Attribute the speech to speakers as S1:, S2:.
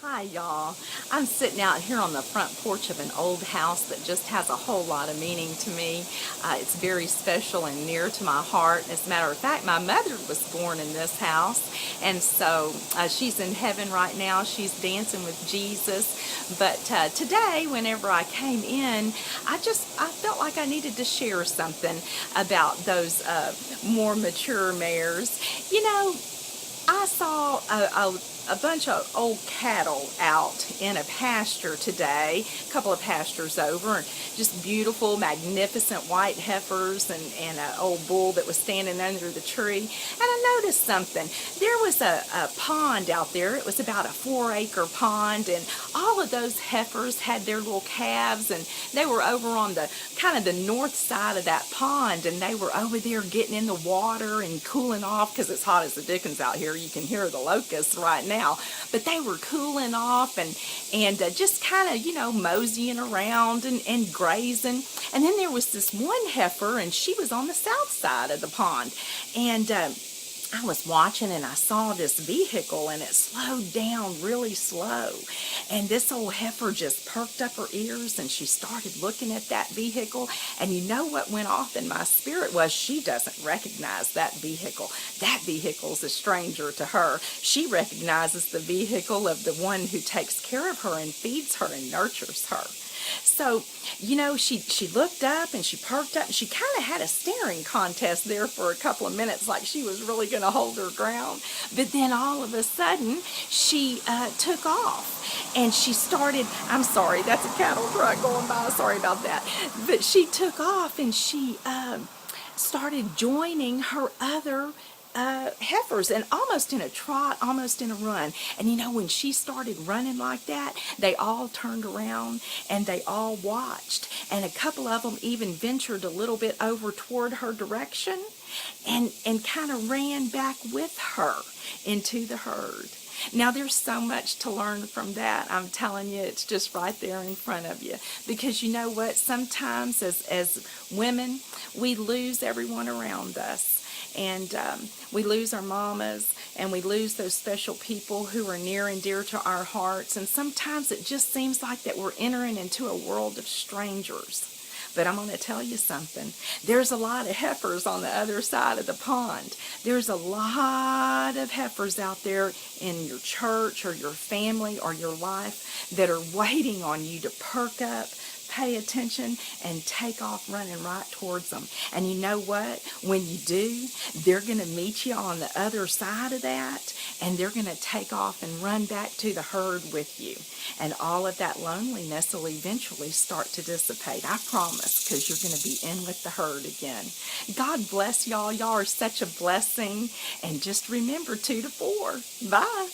S1: Hi y'all. I'm sitting out here on the front porch of an old house that just has a whole lot of meaning to me. It's very special and near to my heart. As a matter of fact, my mother was born in this house, and so she's in heaven right now. She's dancing with Jesus. But today, whenever I came in, I felt like I needed to share something about those more mature mares. You know, I saw a bunch of old cattle out in a pasture today, a couple of pastures over, and just beautiful, magnificent white heifers and an old bull that was standing under the tree. And I noticed something. There was a pond out there. It was about a 4-acre pond, and all of those heifers had their little calves, and they were over on the kind of the north side of that pond, and they were over there getting in the water and cooling off because it's hot as the dickens out here. You can hear the locusts right now, but they were cooling off and just kind of, moseying around and grazing. And then there was this one heifer, and she was on the south side of the pond, and I was watching and I saw this vehicle, and it slowed down really slow, and this old heifer just perked up her ears and she started looking at that vehicle. And you know what went off in my spirit was, she doesn't recognize that vehicle. That vehicle's a stranger to her. She recognizes the vehicle of the one who takes care of her and feeds her and nurtures her. So, she looked up and she perked up, and she kind of had a staring contest there for a couple of minutes, like she was really going to hold her ground. But then all of a sudden, she took off, and she started, I'm sorry, that's a cattle truck going by, sorry about that. But she took off, and she started joining her other heifers, and almost in a trot, almost in a run. And when she started running like that, they all turned around and they all watched, and a couple of them even ventured a little bit over toward her direction and kind of ran back with her into the herd. Now, there's so much to learn from that. I'm telling you, it's just right there in front of you. Because you know what? Sometimes as women, we lose everyone around us. And we lose our mamas, and we lose those special people who are near and dear to our hearts. And sometimes it just seems like that we're entering into a world of strangers. But I'm going to tell you something. There's a lot of heifers on the other side of the pond. There's a lot of heifers out there in your church or your family or your life that are waiting on you to perk up, pay attention, and take off running right towards them. And you know what? When you do, they're going to meet you on the other side of that, and they're going to take off and run back to the herd with you. And all of that loneliness will eventually start to dissipate. I promise, because you're going to be in with the herd again. God bless y'all. Y'all are such a blessing. And just remember 2 to 4. Bye.